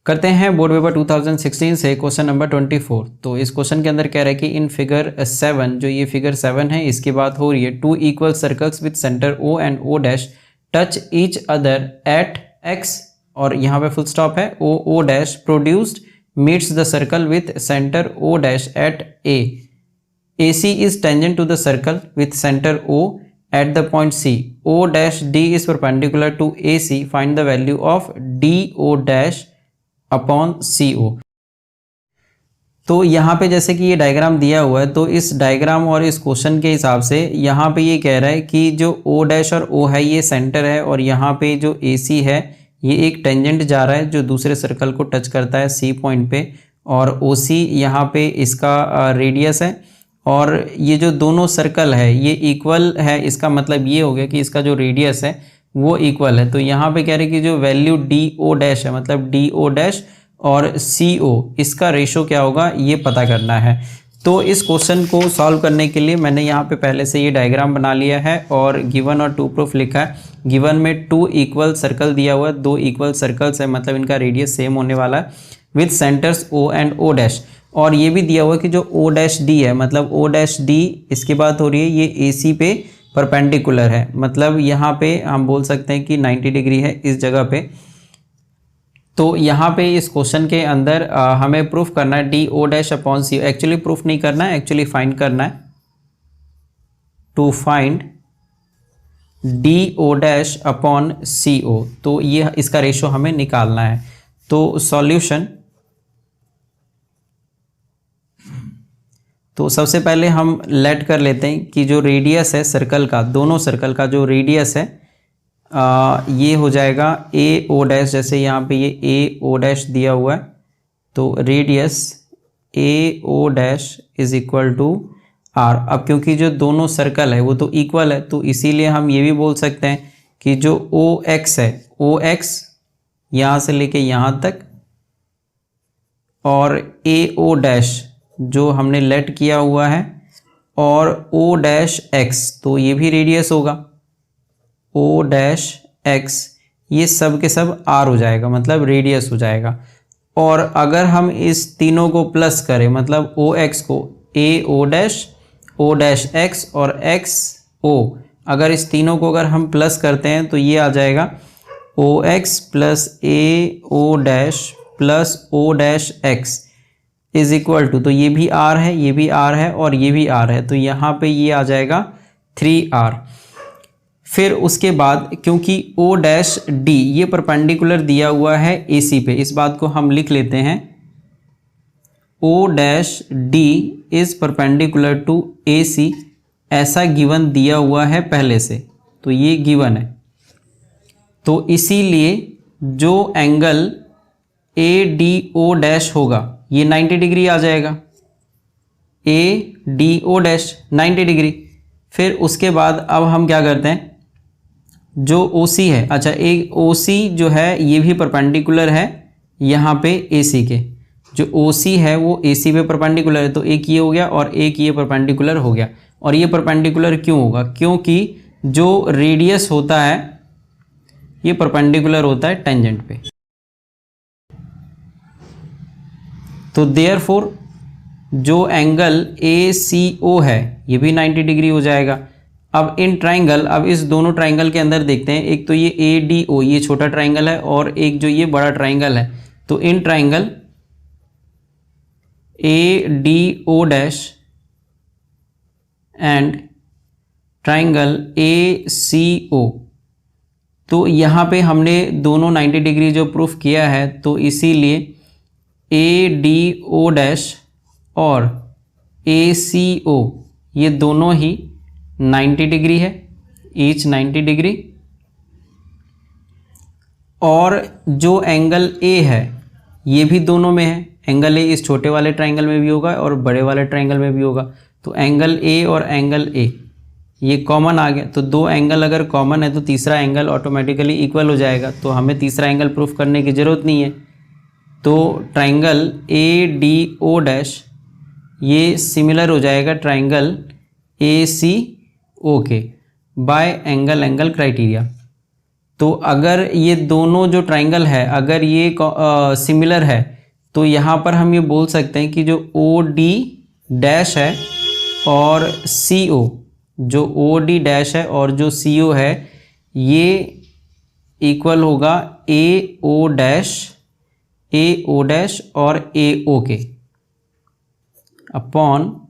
करते हैं board paper 2016 से क्वेश्चन नंबर 24। तो इस क्वेश्चन के अंदर कह रहा है कि इन फिगर 7, जो ये फिगर 7 है इसकी बात हो रही है, 2 equal circles with centre O and O dash touch each other at X, और यहाँ पे फुल स्टॉप है, O dash produced meets the circle with centre O dash at A. AC is tangent to the circle with center O at the point C. O dash D is perpendicular to AC. Find the value of DO dash upon CO. तो यहाँ पे जैसे कि ये diagram दिया हुआ है, तो इस डायग्राम और इस क्वेश्चन के हिसाब से यहाँ पे ये कह रहा है कि जो O डैश और O है ये सेंटर है, और यहाँ पे जो AC है ये एक टेंजेंट जा रहा है जो दूसरे सर्कल को टच करता है C पॉइंट पे, और OC यहाँ पे इसका रेडियस है, और ये जो दोनों सर्कल है ये इक्वल है। इसका मतलब ये हो गया कि इसका जो रेडियस है वो इक्वल है। तो यहाँ पे कह रहे हैं कि जो वैल्यू DO डैश है, मतलब DO डैश और CO, इसका रेशो क्या होगा ये पता करना है। तो इस क्वेश्चन को सॉल्व करने के लिए मैंने यहाँ पे पहले से ये डायग्राम बना लिया है और गिवन और टू प्रूफ लिखा है। गिवन में 2 इक्वल सर्कल दिया हुआ है, 2 इक्वल सर्कल्स है, मतलब इनका रेडियस सेम होने वाला है, with centres O and O dash. और ये भी दिया हुआ है कि जो O डैश D है, मतलब O डैश D इसकी बात हो रही है, ये AC पे परपेंडिकुलर है, मतलब यहाँ पे हम बोल सकते हैं कि 90 डिग्री है इस जगह पे। तो यहाँ पे इस क्वेश्चन के अंदर हमें प्रूफ करना है DO dash upon CO। Actually proof नहीं करना है, एक्चुअली फाइंड करना है। To find DO dash upon CO, तो ये इसका रेशो हमें निकालना है। तो सॉल्यूशन, तो सबसे पहले हम लेट कर लेते हैं कि जो रेडियस है सर्कल का, दोनों सर्कल का जो रेडियस है ये हो जाएगा AO डैश, जैसे यहाँ पे ये AO डैश दिया हुआ है, तो radius AO dash is equal to R। अब क्योंकि जो दोनों सर्कल है वो तो इक्वल है, तो इसीलिए हम ये भी बोल सकते हैं कि जो OX है, OX यहाँ से लेके यहाँ तक, और AO डैश जो हमने लेट किया हुआ है, और O डैश X, तो ये भी रेडियस होगा, O डैश X, ये सब के सब R हो जाएगा, मतलब रेडियस हो जाएगा। और अगर हम इस तीनों को प्लस करें, मतलब OX को AO dash, O dash X और XO, अगर इस तीनों को अगर हम प्लस करते हैं तो ये आ जाएगा OX plus AO dash plus O dash X is equal to, तो ये भी R है, ये भी R है और ये भी R है, तो यहाँ पे ये आ जाएगा 3R। फिर उसके बाद क्योंकि O डैश D ये परपेंडिकुलर दिया हुआ है AC पे, इस बात को हम लिख लेते हैं, O dash D is perpendicular to AC, ऐसा गिवन दिया हुआ है पहले से, तो ये गिवन है। तो इसीलिए जो एंगल ADO डैश होगा ये 90 डिग्री आ जाएगा, ADO डैश 90 डिग्री। फिर उसके बाद अब हम क्या करते हैं, जो OC है, अच्छा एक OC जो है ये भी परपेंडिकुलर है यहाँ पे AC के, जो OC है वो AC पे परपेंडिकुलर है, तो एक ये हो गया और एक ये परपेंडिकुलर हो गया। और ये परपेंडिकुलर क्यों होगा, क्योंकि जो रेडियस होता है ये परपेंडिकुलर होता है टेंजेंट पे। तो देयरफॉर जो एंगल ACO है ये भी 90 डिग्री हो जाएगा। अब इन ट्राइंगल, अब इस दोनों ट्राइंगल के अंदर देखते हैं, एक तो ये ADO ये छोटा ट्राइंगल है और एक जो ये बड़ा ट्राइंगल है, तो in triangle ADO dash and triangle ACO, तो यहाँ पे हमने दोनों 90 डिग्री जो प्रूफ किया है, तो इसीलिए ADO डैश और ACO ये दोनों ही 90 डिग्री है, ईच 90 डिग्री। और जो एंगल A है ये भी दोनों में है, एंगल A इस छोटे वाले ट्राइंगल में भी होगा और बड़े वाले ट्राइंगल में भी होगा, तो एंगल A और एंगल A ये कॉमन आ गया। तो दो एंगल अगर कॉमन है तो तीसरा एंगल ऑटोमेटिकली इक्वल हो जाएगा, तो हमें तीसरा एंगल प्रूफ करने की ज़रूरत नहीं है। तो ट्राइंगल ADO डैश ये सिमिलर हो जाएगा ट्राइंगल ACO के बाय एंगल क्राइटेरिया। तो अगर ये दोनों जो ट्राइंगल है अगर ये सिमिलर है तो यहाँ पर हम ये बोल सकते हैं कि जो ओ डी डैश है और सी ओ, जो ओ डी डैश है और जो सी ओ है ये इक्वल होगा ए ओ डैश और ए ओ के अपॉन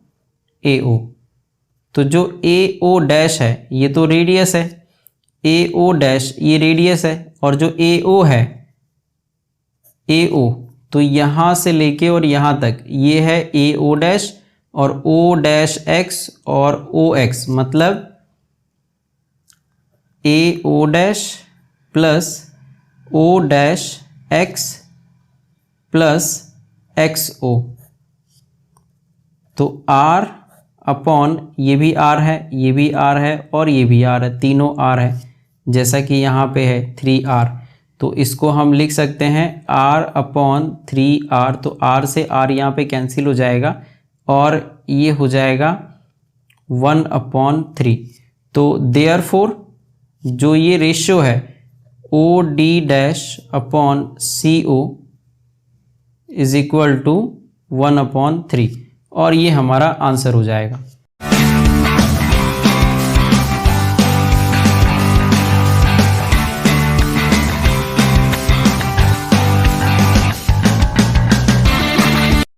ए ओ। तो जो ए ओ डैश है ये तो रेडियस है, ए ओ डैश ये रेडियस है, और जो ए ओ है ए ओ तो यहाँ से लेके और यहाँ तक ये है ए ओ डैश और ओ डैश एक्स और ओ एक्स, मतलब A O dash plus O dash X plus X O. तो आर अपॉन ये भी आर है, ये भी आर है और ये भी आर है, तीनों आर है, जैसा कि यहाँ पे है 3r। तो इसको हम लिख सकते हैं r अपॉन 3r। तो r से r यहाँ पे कैंसिल हो जाएगा और ये हो जाएगा 1/3। तो देयरफॉर जो ये रेशियो है O D dash upon C O is equal to 1/3 और ये हमारा आंसर हो जाएगा।